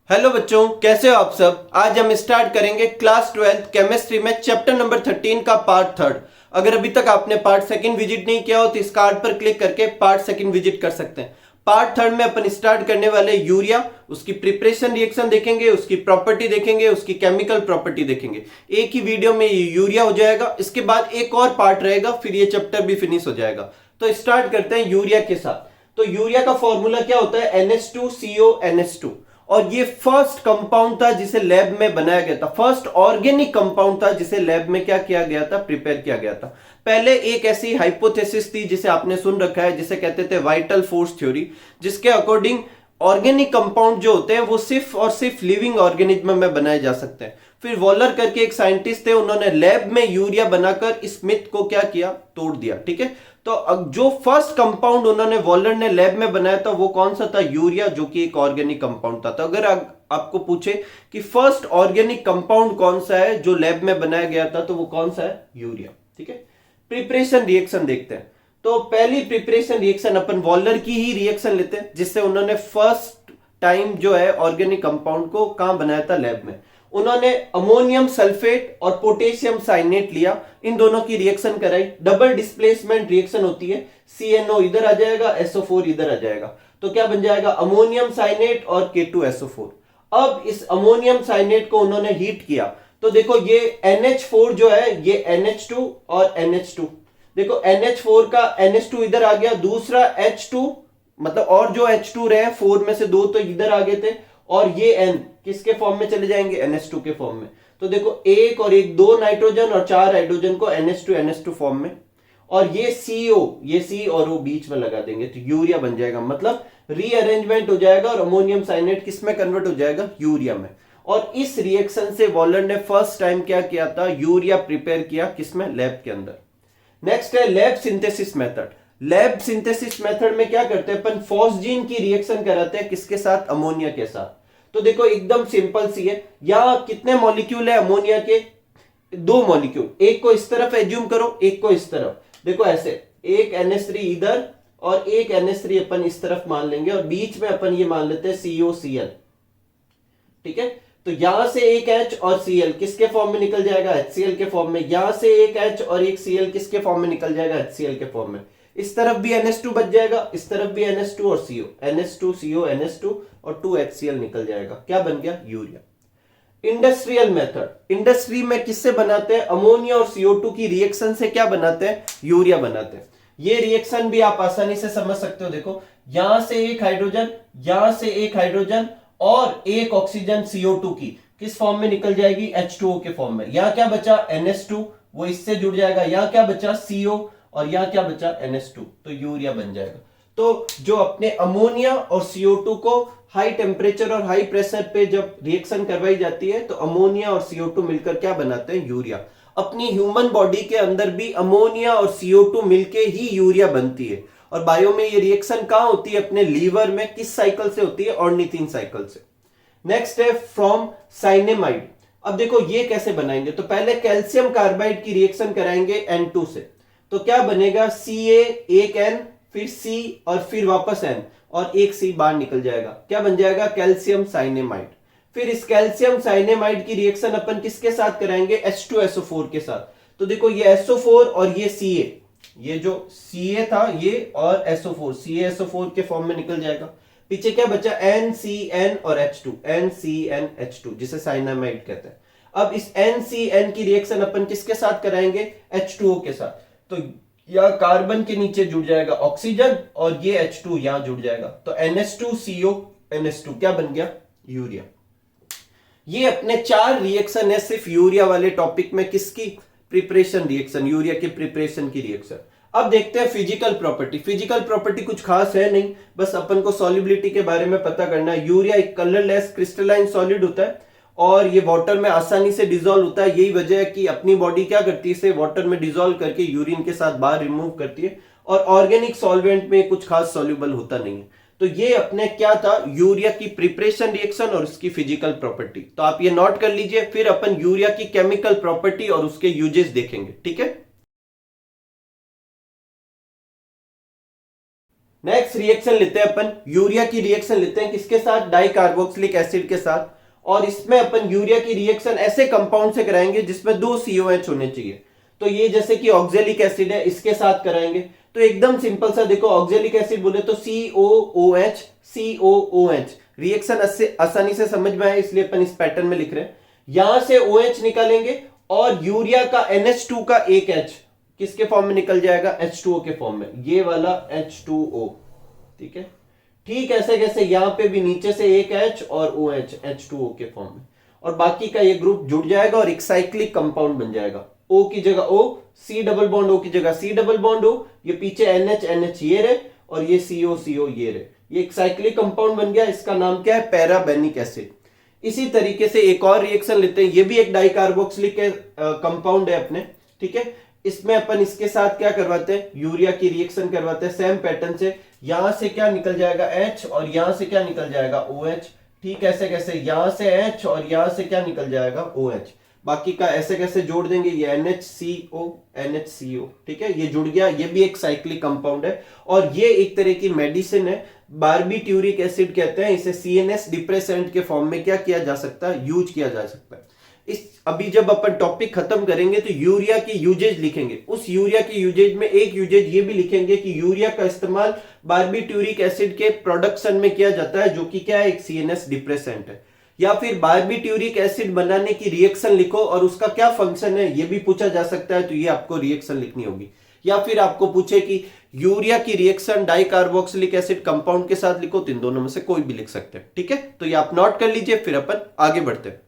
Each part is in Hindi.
हेलो बच्चों, कैसे हो आप सब। आज हम स्टार्ट करेंगे क्लास 12 केमिस्ट्री में चैप्टर नंबर 13 का पार्ट थर्ड। अगर अभी तक आपने पार्ट सेकंड विजिट नहीं किया हो तो इस कार्ड पर क्लिक करके पार्ट सेकंड विजिट कर सकते हैं। पार्ट थर्ड में अपन स्टार्ट करने वाले यूरिया, उसकी प्रिपरेशन रिएक्शन देखेंगे, उसकी प्रॉपर्टी देखेंगे, उसकी केमिकल प्रॉपर्टी देखेंगे। एक ही वीडियो में ये यूरिया हो जाएगा। इसके बाद एक और पार्ट रहेगा, फिर ये चैप्टर भी फिनिश हो जाएगा। तो स्टार्ट करते हैं यूरिया के साथ। तो यूरिया का फॉर्मूला क्या होता है? NH2CO NH2। और ये फर्स्ट कंपाउंड था जिसे लैब में बनाया गया था, फर्स्ट ऑर्गेनिक कंपाउंड था जिसे लैब में क्या किया गया था? प्रिपेयर किया गया था। पहले एक ऐसी हाइपोथेसिस थी जिसे आपने सुन रखा है, जिसे कहते थे वाइटल फोर्स थ्योरी, जिसके अकॉर्डिंग ऑर्गेनिक कंपाउंड जो होते हैं वो सिर्फ और सिर्फ लिविंग ऑर्गेनिज्म में बनाए जा सकते हैं। फिर वॉलर करके एक साइंटिस्ट थे, उन्होंने लैब में यूरिया बनाकर इस मिथ को क्या किया? तोड़ दिया। ठीक है, तो जो फर्स्ट कंपाउंड उन्होंने वॉलर ने लैब में बनाया था वो कौन सा था? यूरिया, जो कि एक ऑर्गेनिक कंपाउंड था। तो अगर आपको पूछे कि फर्स्ट ऑर्गेनिक कंपाउंड कौन सा है जो लैब में बनाया गया था, तो वो कौन सा है? यूरिया। ठीक है, प्रिपरेशन रिएक्शन देखते हैं। तो पहली प्रिपरेशन रिएक्शन अपन वॉलर की ही रिएक्शन लेते हैं, जिससे उन्होंने फर्स्ट टाइम जो है ऑर्गेनिक कंपाउंड को कहां बनाया था? लैब में। उन्होंने अमोनियम सल्फेट और पोटेशियम साइनेट लिया, इन दोनों की रिएक्शन कराई। डबल डिस्प्लेसमेंट रिएक्शन होती है, CNO इधर आ जाएगा, SO4 इधर आ जाएगा। तो क्या बन जाएगा? अमोनियम साइनेट और K2SO4। अब इस अमोनियम साइनेट को उन्होंने हीट किया, तो देखो ये NH4 जो है ये NH2 और NH2। देखो NH4 का NH2 इधर आ गया, दूसरा H2, मतलब और जो H2 रहे 4 में से 2 तो इधर आ गए थे, और ये N किसके फॉर्म में चले जाएंगे? NH2 के फॉर्म में। तो देखो एक और एक, 2 नाइट्रोजन और 4 हाइड्रोजन को NH2 फॉर्म में, और ये CO, ये C और O बीच में लगा देंगे तो यूरिया बन जाएगा। मतलब रीअरेंजमेंट हो जाएगा और अमोनियम साइनेट किस में कन्वर्ट हो जाएगा? यूरिया में। और इस रिएक्शन से वॉलर ने फर्स्ट टाइम क्या किया था? यूरिया प्रिपेयर किया, किसमें? लैब के अंदर। नेक्स्ट है lab synthesis method. Lab synthesis method में क्या करते हैं अपन? फॉस्जीन की रिएक्शन कराते हैं, किसके साथ? अमोनिया के साथ। तो देखो एकदम सिंपल सी है, यहां कितने मॉलिक्यूल है अमोनिया के? 2 मॉलिक्यूल। एक को इस तरफ एज्यूम करो, एक को इस तरफ। देखो ऐसे, एक NH3 इधर और एक NH3 अपन इस तरफ मान लेंगे, और बीच में अपन ये मान लेते हैं COCl। ठीक है, तो यहां से एक H और Cl किसके फॉर्म में निकल जाएगा? HCl के फॉर्म में। यहां से एक H और एक Cl किसके फॉर्म में निकल जाएगा? HCl के फॉर्म में। इस तरफ भी NH2 बच जाएगा, इस तरफ भी NH2 और CO, NH2 CO NH2 और 2 HCl निकल जाएगा। क्या बन गया? यूरिया। इंडस्ट्रियल मेथड, इंडस्ट्री में किससे बनाते हैं? अमोनिया और CO2 की रिएक्शन से क्या बनाते हैं? यूरिया बनाते हैं। ये रिएक्शन भी आप आसानी से समझ सकते हो। देखो यहां से एक हाइड्रोजन, यहां से एक हाइड्रोजन और एक ऑक्सीजन CO2 की किस फॉर्म में निकल जाएगी? H2O के फॉर्म में। यहां क्या बचा? NH2, वो इससे जुड़ जाएगा। यहां क्या बचा? CO, और यहां क्या बचा? NH2, तो यूरिया बन जाएगा। तो जो अपने अमोनिया और CO2 को हाई टेम्परेचर और हाई प्रेशर पे जब रिएक्शन करवाई जाती है तो अमोनिया और CO2 मिलकर क्या बनाते हैं? यूरिया। अपनी ह्यूमन बॉडी के अंदर भी अमोनिया और CO2 मिलके ही यूरिया बनती है। और बायो में ये रिएक्शन कहां होती है? अपने लीवर में। किस साइकिल से होती है? ऑर्निथिन साइकिल से। नेक्स्ट है फ्रॉम साइनेमाइड। अब देखो ये कैसे बनाएंगे? तो पहले कैल्शियम कार्बाइड की रिएक्शन कराएंगे N2 से, तो क्या बनेगा? Ca, एक N, फिर C और फिर वापस N, और एक C बाहर निकल जाएगा। क्या बन जाएगा? Calcium cyanamide. फिर इस कैल्शियम साइनेमाइड की रिएक्शन अपन किसके साथ कराएंगे? H2SO4 के साथ। तो देखो ये SO4 और ये Ca, ये जो Ca था ये और SO4, CaSO4 के फॉर्म में निकल जाएगा। पीछे क्या बचा? NCN और H2, NCNH2, जिसे साइनामाइड कहते हैं। अब इस NCN की रिएक्शन अपन किसके साथ कराएंगे? H2O के साथ। तो या कार्बन के नीचे जुड़ जाएगा ऑक्सीजन और ये H2 यहां जुड़ जाएगा, तो NH2CO NH2 क्या बन गया? यूरिया। ये अपने 4 रिएक्शन है सिर्फ यूरिया वाले टॉपिक में। किसकी? प्रिपरेशन रिएक्शन, यूरिया के प्रिपरेशन की रिएक्शन। अब देखते हैं फिजिकल प्रॉपर्टी। फिजिकल प्रॉपर्टी कुछ खास है नहीं, बस अपन को सॉल्युबिलिटी के बारे में पता करना है। यूरिया एक कलरलेस क्रिस्टलाइन सॉलिड होता है और ये वाटर में आसानी से डिसॉल्व होता है। यही वजह है कि अपनी बॉडी क्या करती है? इसे वाटर में डिसॉल्व करके यूरिन के साथ बाहर रिमूव करती है, और ऑर्गेनिक सॉल्वेंट में कुछ खास सॉल्युबल होता नहीं है। तो ये अपने क्या था? यूरिया की प्रिपरेशन रिएक्शन और उसकी फिजिकल प्रॉपर्टी। तो आप ये नोट कर लीजिए, फिर अपन यूरिया की केमिकल प्रॉपर्टी और उसके यूजेस देखेंगे। ठीक है, नेक्स्ट रिएक्शन लेते हैं अपन, यूरिया की रिएक्शन लेते हैं किसके साथ, डाई कार्बोक्सिलिक एसिड के साथ। और इसमें अपन यूरिया की रिएक्शन ऐसे कंपाउंड से कराएंगे जिसमें 2 COH होने चाहिए। तो ये जैसे कि ऑक्जेलिक एसिड है, इसके साथ कराएंगे। तो एकदम सिंपल सा देखो, ऑक्जेलिक एसिड बोले तो COOH COOH। रिएक्शन आसानी से समझ में आए इसलिए अपन इस पैटर्न में लिख रहे हैं। यहां से OH निकालेंगे और यूरिया का NH2 का एक H किसके फॉर्म में निकल जाएगा, H2O के फॉर्म में, ये वाला H2O। ठीक है, ठीक ऐसे कैसे यहां पे भी नीचे से एक H और OH H2O के फॉर्म में, और बाकी का ये ग्रुप जुड़ जाएगा और एक साइक्लिक कंपाउंड बन जाएगा। O की जगह O, C double bond O की जगह C डबल बॉन्ड O, ये पीछे NH ये रहे और ये CO ये रहे, ये एक साइक्लिक कंपाउंड बन गया। इसका नाम क्या है, पैराबेनिक एसिड। इसी तरीके से एक और रिएक्शन लेते हैं, ये भी एक डाइकार्बोक्सिलिक कंपाउंड है अपने। ठीक है, इसमें अपन इसके साथ क्या करवाते हैं, यूरिया की रिएक्शन करवाते हैं सेम पैटर्न से। यहां से क्या निकल जाएगा H और यहां से क्या निकल जाएगा OH। ठीक ऐसे कैसे, यहां से H और यहां से क्या निकल जाएगा OH। बाकी का ऐसे कैसे जोड़ देंगे, ये NHCO। ठीक है, ये जुड़ गया, ये भी एक साइक्लिक कंपाउंड है और ये एक तरह की मेडिसिन है, बार्बिट्यूरिक एसिड कहते हैं इसे। CNS डिप्रेसेंट के फॉर्म में क्या किया जा सकता है, यूज किया जा सकता है। अभी जब अपन टॉपिक खत्म करेंगे तो यूरिया की यूजेज लिखेंगे। उस यूरिया की यूजेज में एक यूजेज ये भी लिखेंगे कि यूरिया का इस्तेमाल बार्बिट्यूरिक एसिड के प्रोडक्शन में किया जाता है, जो कि क्या है, एक CNS डिप्रेसेंट है। या फिर बार्बिट्यूरिक एसिड बनाने की रिएक्शन लिखो और उसका क्या फंक्शन है, ये भी पूछा जा सकता है, तो ये आपको रिएक्शन लिखनी होगी। या फिर आपको पूछे कि यूरिया की रिएक्शन डाइकार्बोक्सिलिक एसिड कंपाउंड के साथ लिखो, तो इन दोनों में से कोई भी लिख सकते हैं। ठीक है, तो ये आप नोट कर लीजिए, फिर अपन आगे बढ़ते हैं।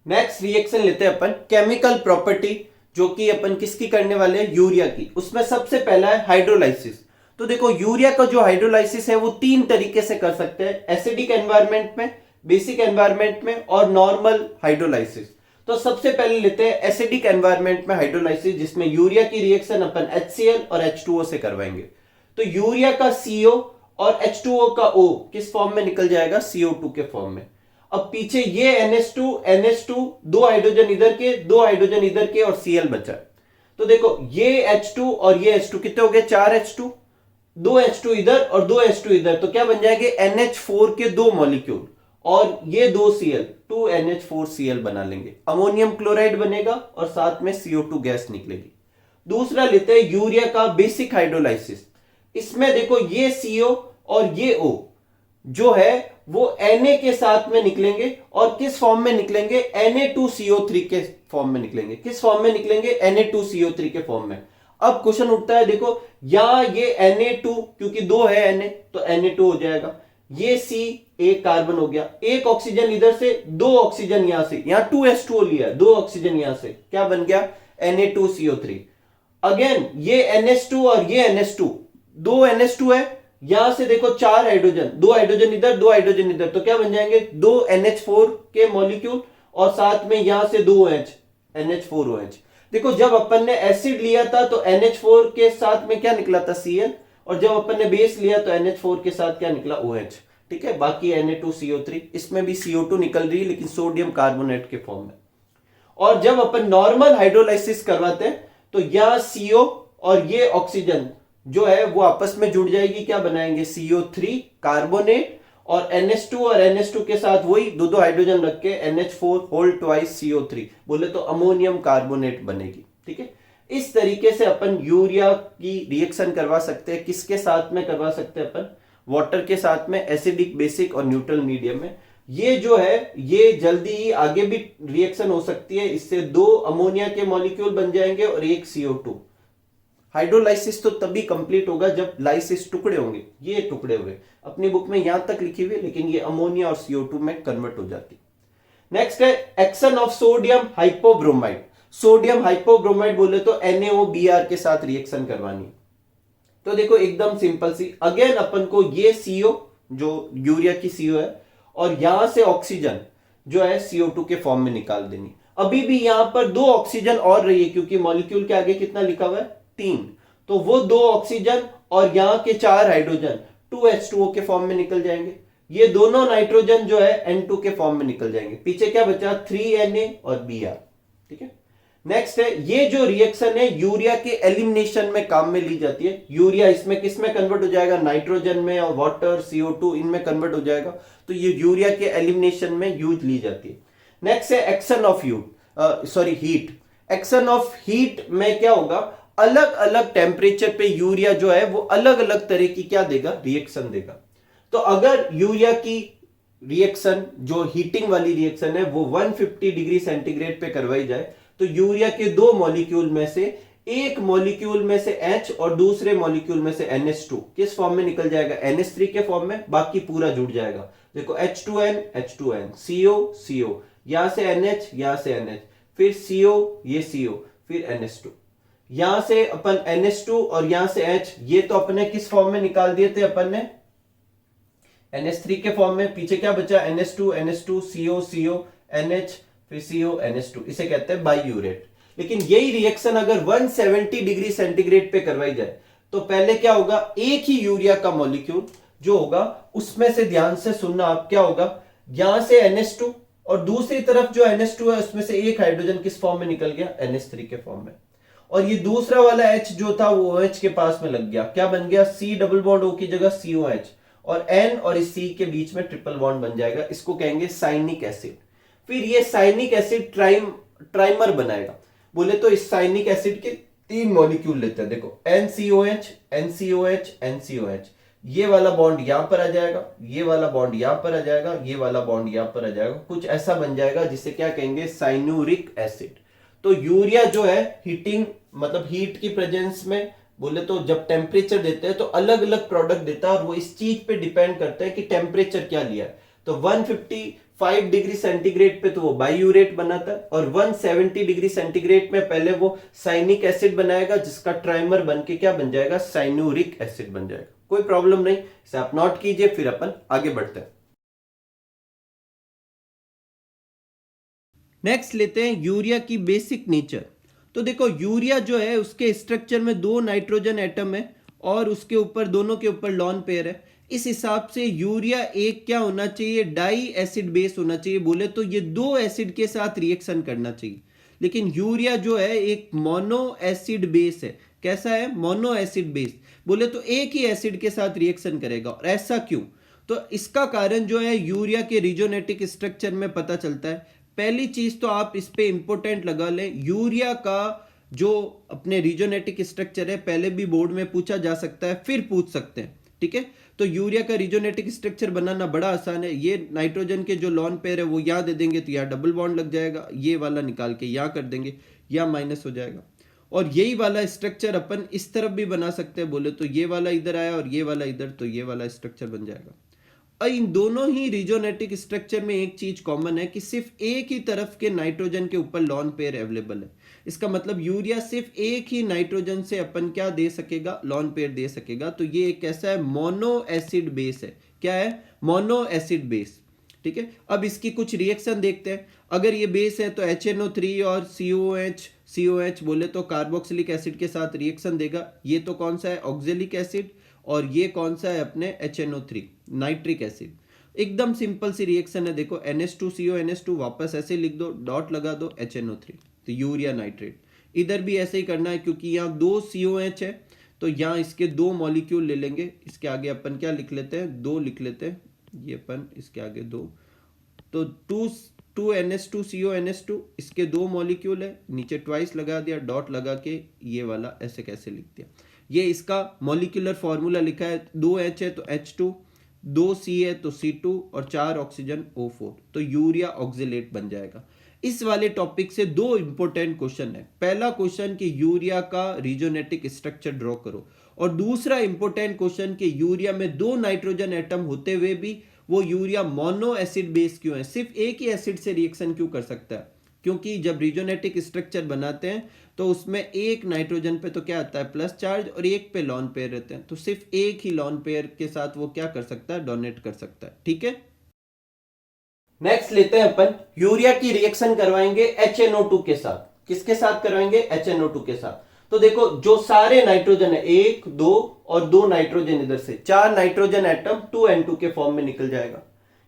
नेक्स्ट रिएक्शन लेते हैं अपन केमिकल प्रॉपर्टी, जो कि अपन किसकी करने वाले हैं, यूरिया की। उसमें सबसे पहला है हाइड्रोलाइसिस। तो देखो, यूरिया का जो हाइड्रोलाइसिस है वो 3 तरीके से कर सकते हैं, एसिडिक एनवायरनमेंट में, बेसिक एनवायरनमेंट में और नॉर्मल हाइड्रोलाइसिस। तो सबसे पहले लेते हैं एसिडिक एनवायरनमेंट में हाइड्रोलाइसिस, जिसमें यूरिया की रिएक्शन अपन HCl और H2O से करवाएंगे। तो यूरिया का CO और H2O का O किस फॉर्म में निकल जाएगा, CO2 के फॉर्म में। अब पीछे ये NH2 दो हाइड्रोजन इधर के, 2 हाइड्रोजन इधर के और Cl बचा। तो देखो, ये H2 और ये H2 कितने हो गए, 4 H2, 2 H2 इधर और 2 H2 इधर, तो क्या बन जाएंगे, NH4 के 2 मॉलिक्यूल, और ये 2 Cl, 2 NH4Cl बना लेंगे। अमोनियम क्लोराइड बनेगा और साथ में CO2 गैस निकलेगी। दूसरा लेते हैं यूरिया का बेसिक हाइड्रोलाइसिस। इसमें देखो, ये CO और ये O जो है वो Na के साथ में निकलेंगे और किस फॉर्म में निकलेंगे, Na2CO3 के फॉर्म में निकलेंगे। किस फॉर्म में निकलेंगे, Na2CO3 के फॉर्म में। अब क्वेश्चन उठता है, देखो यहां ये Na2, क्योंकि 2 है Na तो Na2 हो जाएगा। ये C, एक कार्बन हो गया, एक ऑक्सीजन इधर से, 2 ऑक्सीजन यहां से, यहां 2H2O लिया, 2 ऑक्सीजन यहां से, क्या बन गया, Na2CO3। अगेन ये NH2 और ये NH2, 2 NH2 है, यहां से देखो 4 हाइड्रोजन, 2 हाइड्रोजन इधर, 2 हाइड्रोजन इधर, तो क्या बन जाएंगे, 2 NH4 के मॉलिक्यूल और साथ में यहां से 2 OH, NH4OH। देखो, जब अपन ने एसिड लिया था तो NH4 के साथ में क्या निकला था, Cl, और जब अपन ने बेस लिया तो NH4 के साथ क्या निकला, OH। ठीक है, बाकी Na2CO3, इसमें भी CO2 निकल रही है लेकिन सोडियम कार्बोनेट के फॉर्म में। और जब अपन नॉर्मल हाइड्रोलाइसिस करवाते हैं तो यहां CO और ये ऑक्सीजन जो है वो आपस में जुड़ जाएगी, क्या बनाएंगे, CO3 कार्बोनेट, और NH2 और NH2 के साथ वही 2 हाइड्रोजन रख के NH4 होल ट्वाइस CO3 बोले तो अमोनियम कार्बोनेट बनेगी। ठीक है, इस तरीके से अपन यूरिया की रिएक्शन करवा सकते हैं। किसके साथ में करवा सकते हैं अपन, वाटर के साथ में, एसिडिक, बेसिक और न्यूट्रल मीडियम में। ये जो है ये जल्दी ही आगे भी रिएक्शन हो सकती है, इससे 2 अमोनिया के मॉलिक्यूल बन जाएंगे और एक CO2। हाइड्रोलाइसिस तो तभी कंप्लीट होगा जब लाइसिस टुकड़े होंगे, ये टुकड़े हुए, अपनी बुक में यहां तक लिखी हुई, लेकिन ये अमोनिया और CO2 में कन्वर्ट हो जाती। नेक्स्ट है action of sodium hypobromide. Sodium hypobromide बोले तो NaOBr के साथ रिएक्शन करवानी। तो देखो एकदम सिंपल सी, अगेन अपन को ये CO जो यूरिया की CO है और यहां से ऑक्सीजन जो है CO2 के फॉर्म में निकाल देनी। अभी भी यहां पर 2 ऑक्सीजन और रही है, क्योंकि मॉलिक्यूल के आगे कितना लिखा हुआ है, 3, तो वो 2 ऑक्सीजन और यहां के 4 हाइड्रोजन 2H2O के फॉर्म में निकल जाएंगे। ये दोनों नाइट्रोजन जो है N2 के फॉर्म में निकल जाएंगे। पीछे क्या बचा, 3Na और Br। ठीक है, नेक्स्ट है, ये जो रिएक्शन है यूरिया के एलिमिनेशन में काम में ली जाती है। यूरिया इसमें किस में कन्वर्ट हो जाएगा, नाइट्रोजन में, और वाटर, CO2 इनमें कन्वर्ट हो जाएगा। तो ये यूरिया के एलिमिनेशन में यूज ली जाती है। नेक्स्ट है action of heat. Action of heat में क्या होगा, अलग अलग टेम्परेचर पे यूरिया जो है वो अलग अलग तरह की क्या देगा, रिएक्शन देगा। तो अगर यूरिया की रिएक्शन जो हीटिंग वाली रिएक्शन है वो 150 डिग्री सेंटीग्रेड पे करवाई जाए, तो यूरिया के दो मॉलिक्यूल में से एक मॉलिक्यूल में से H और दूसरे मॉलिक्यूल में से NH2 किस फॉर्म में निकल जाएगा, NH3 के फॉर्म में, बाकी पूरा जुड़ जाएगा। देखो H2N H2N, CO CO, यहां से NH, यहां से NH, फिर CO, ये CO, फिर NH2, यहां से अपन NH2 और यहां से H, ये तो अपने किस फॉर्म में निकाल दिए थे अपन ने, NH3 के फॉर्म में। पीछे क्या बचा, NH2 NH2, CO CO, NH, फिर CO NH2, इसे कहते हैं बाईयूरेट। लेकिन यही रिएक्शन अगर 170 डिग्री सेंटीग्रेड पे करवाई जाए तो पहले क्या होगा, एक ही यूरिया का मॉलिक्यूल जो होगा उसमें से, ध्यान से सुनना आप, क्या होगा, यहां से NH2 और दूसरी तरफ जो NH2 है उसमें से एक हाइड्रोजन किस फॉर्म में निकल गया, NH3 के फॉर्म में, और ये दूसरा वाला H जो था वो OH के पास में लग गया, क्या बन गया, C डबल बॉन्ड O की जगह COH, और N और इस C के बीच में ट्रिपल बॉन्ड बन जाएगा। इसको कहेंगे साइनिक एसिड। फिर ये साइनिक एसिड ट्राइमर बनाएगा। बोले तो इस साइनिक एसिड के 3 मॉलिक्यूल लेते हैं, देखो NCOH NCOH NCOH, ये वाला बॉन्ड यहां पर आ जाएगा, ये वाला बॉन्ड यहां पर आ जाएगा, ये वाला बॉन्ड यहां पर आ जाएगा, कुछ ऐसा बन जाएगा जिसे क्या कहेंगे, साइन्यूरिक एसिड। तो यूरिया जो है हीटिंग मतलब हीट की प्रेजेंस में, बोले तो जब टेम्परेचर देते हैं तो अलग अलग प्रोडक्ट देता है, और वो इस चीज पे डिपेंड करता है कि टेम्परेचर क्या लिया है। तो 155 डिग्री सेंटीग्रेड पे तो वो बाईयूरेट बनाता है, और 170 डिग्री सेंटीग्रेड में पहले वो साइनिक एसिड बनाएगा जिसका ट्राइमर बन के क्या बन जाएगा, साइन्यूरिक एसिड बन जाएगा। कोई प्रॉब्लम नहीं, इसे आप नोट कीजिए, फिर अपन आगे बढ़ते हैं। नेक्स्ट लेते हैं यूरिया की बेसिक नेचर। तो देखो यूरिया जो है उसके स्ट्रक्चर में 2 नाइट्रोजन एटम है और उसके ऊपर, दोनों के ऊपर लॉन पेयर है। इस हिसाब से यूरिया एक क्या होना चाहिए, डाई एसिड बेस होना चाहिए। बोले तो ये 2 एसिड के साथ रिएक्शन करना चाहिए, लेकिन यूरिया जो है एक मोनो एसिड बेस है। कैसा है, मोनो एसिड बेस। बोले तो एक ही एसिड के साथ रिएक्शन करेगा। और ऐसा क्यों, तो इसका कारण जो है यूरिया के रिजोनेटिक स्ट्रक्चर में पता चलता है। पहली चीज तो आप इस पे इंपोर्टेंट लगा लें, यूरिया का जो अपने रिजोनेटिक स्ट्रक्चर है, पहले भी बोर्ड में पूछा जा सकता है, फिर पूछ सकते हैं, ठीक है। तो यूरिया का रिजोनेटिक स्ट्रक्चर बनाना बड़ा आसान है। ये नाइट्रोजन के जो लॉन पेयर है वो यहां दे देंगे तो यहाँ डबल बॉन्ड लग जाएगा, ये वाला निकाल के यहाँ कर देंगे, यहाँ माइनस हो जाएगा। और यही वाला स्ट्रक्चर अपन इस तरफ भी बना सकते हैं। बोले तो ये वाला इधर आया और ये वाला इधर, तो ये वाला स्ट्रक्चर बन जाएगा। और इन दोनों ही रिजोनेटिक स्ट्रक्चर में एक चीज कॉमन है कि सिर्फ एक ही तरफ के नाइट्रोजन के ऊपर लॉन पेयर अवेलेबल है। इसका मतलब यूरिया सिर्फ एक ही नाइट्रोजन से अपन क्या दे सकेगा, लॉन पेयर दे सकेगा। तो ये एक कैसा है, मोनो एसिड बेस है। क्या है, मोनो एसिड बेस, ठीक है। अब इसकी कुछ रिएक्शन देखते हैं। अगर ये बेस है तो HNO3 और COH बोले तो कार्बोक्सिलिक एसिड के साथ रिएक्शन देगा। ये तो कौन सा है, ऑक्जेलिक एसिड, और ये कौन सा है अपने HNO3 नाइट्रिक एसिड। एकदम सिंपल सी रिएक्शन है। देखो NH2CO NH2, वापस ऐसे लिख दो, डॉट लगा दो, HNO3, तो यूरिया नाइट्रेट। इधर भी ऐसे ही करना है क्योंकि यहाँ 2 COH है, तो यहाँ इसके 2 मॉलिक्यूल ले लेंगे। इसके आगे अपन क्या लिख लेते हैं, 2 लिख लेते हैं, ये अपन इसके आगे 2, तो 2 NH2CO NH2, इसके 2 मॉलिक्यूल है, नीचे ट्वाइस लगा दिया, डॉट लगा के ये वाला ऐसे कैसे लिख दिया। ये इसका मॉलिक्यूलर फॉर्मूला लिखा है, 2H है तो H2, 2C है तो C2, और 4 ऑक्सीजन O4, तो यूरिया ऑक्सिलेट बन जाएगा। इस वाले टॉपिक से 2 इंपॉर्टेंट क्वेश्चन है। पहला क्वेश्चन कि यूरिया का रिजोनेटिक स्ट्रक्चर ड्रॉ करो, और दूसरा इंपॉर्टेंट क्वेश्चन कि यूरिया में 2 नाइट्रोजन एटम होते हुए भी वो यूरिया मोनो एसिड बेस क्यों है, सिर्फ एक ही एसिड से रिएक्शन क्यों कर सकता है। क्योंकि जब रिजोनेटिक स्ट्रक्चर बनाते हैं तो उसमें एक नाइट्रोजन पे तो क्या आता है, प्लस चार्ज, और एक पे लॉन पेयर रहते हैं, तो सिर्फ एक ही लॉन पेयर के साथ वो क्या कर सकता है, डोनेट कर सकता है, ठीक है। नेक्स्ट लेते हैं अपन, यूरिया की रिएक्शन करवाएंगे HNO2 के साथ। किसके साथ करवाएंगे, HNO2 के साथ। तो देखो जो सारे नाइट्रोजन है, 1 2 और 2 नाइट्रोजन इधर से, 4 नाइट्रोजन एटम 2N2 के फॉर्म में निकल जाएगा।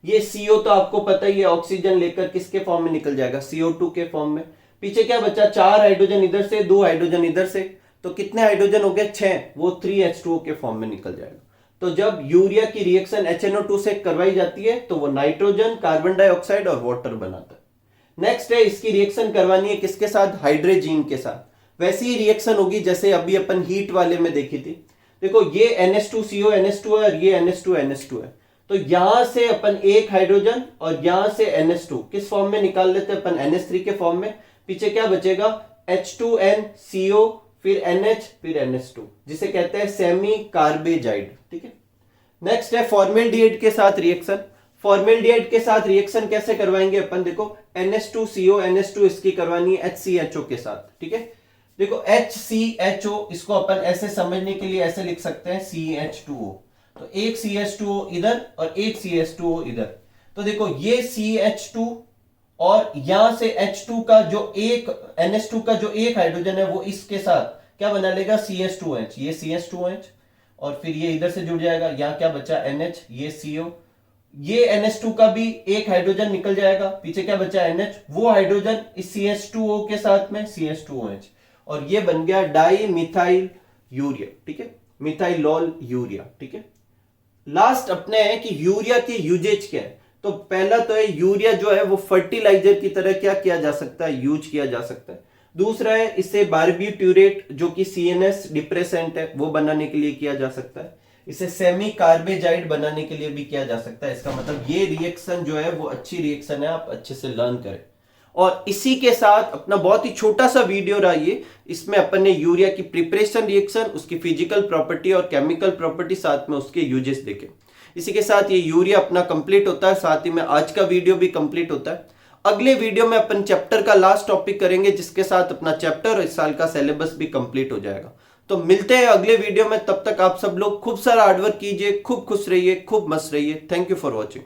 ये CO तो आपको पता ही है, ऑक्सीजन लेकर किसके फॉर्म में निकल जाएगा, CO2 के फॉर्म में। पीछे क्या बचा, 4 हाइड्रोजन इधर से, 2 हाइड्रोजन इधर से, तो कितने हाइड्रोजन हो गए, 6, वो 3H2O के फॉर्म में निकल जाएगा। तो जब यूरिया की रिएक्शन HNO2 से करवाई जाती है तो वो नाइट्रोजन, कार्बन डाइऑक्साइड और वाटर बनाता है। नेक्स्ट है, इसकी रिएक्शन करवानी है किसके साथ, हाइड्रोजीन के साथ। वैसी ही रिएक्शन होगी जैसे अभी अपन हीट वाले में देखी थी। देखो ये NH2CO NH2 है और ये NH2 NH2 है, तो यहां से अपन एक हाइड्रोजन और यहां से NH2 किस फॉर्म में निकाल लेते हैं अपन, NH3 के फॉर्म में। पीछे क्या बचेगा, H2NCO, फिर NH, फिर NH2, जिसे कहते हैं सेमी कार्बेजाइड। ठीक है। नेक्स्ट है फॉर्मेल्डिहाइड के साथ रिएक्शन। फॉर्मेल्डिहाइड के साथ रिएक्शन कैसे करवाएंगे अपन, देखो NH2CO NH2 इसकी करवानी है HCHO के साथ। ठीक है। देखो HCHO इसको अपन ऐसे समझने के लिए ऐसे लिख सकते हैं CH2O, तो एक CH2O इधर और एक CH2O इधर। तो देखो ये CH2 और यहां से H2 का जो एक NH2 का जो एक हाइड्रोजन है वो इसके साथ क्या बना लेगा, CH2OH, ये CH2OH, और फिर ये इधर से जुड़ जाएगा, यहां क्या बचा NH, ये CO, ये NH2 का भी एक हाइड्रोजन निकल जाएगा, पीछे क्या बचा NH, वो हाइड्रोजन इस CH2O के साथ में CH2OH, और ये बन गया डाई मिथाइल यूरिया। ठीक है, मिथाइलोल यूरिया। ठीक है। लास्ट अपने है कि यूरिया की यूजेज क्या है। तो पहला तो है यूरिया जो है वो फर्टिलाइजर की तरह क्या किया जा सकता है, यूज किया जा सकता है। दूसरा है इसे बारबिट्यूरेट जो कि CNS डिप्रेसेंट है वो बनाने के लिए किया जा सकता है। इसे सेमी कार्बेजाइड बनाने के लिए भी किया जा सकता है। इसका मतलब ये रिएक्शन जो है वो अच्छी रिएक्शन है, आप अच्छे से लर्न करें। और इसी के साथ अपना बहुत ही छोटा सा वीडियो रहा ये, इसमें अपन ने यूरिया की प्रिपरेशन रिएक्शन, उसकी फिजिकल प्रॉपर्टी और केमिकल प्रॉपर्टी, साथ में उसके यूजेस देखे। इसी के साथ ये यूरिया अपना कंप्लीट होता है, साथ ही में आज का वीडियो भी कंप्लीट होता है। अगले वीडियो में अपन चैप्टर का लास्ट टॉपिक करेंगे, जिसके साथ अपना चैप्टर और इस साल का सिलेबस भी कंप्लीट हो जाएगा। तो मिलते हैं अगले वीडियो में, तब तक आप सब लोग खूब सारा हार्डवर्क कीजिए, खूब खुश रहिए, खूब मस्त रहिए। Thank you for watching.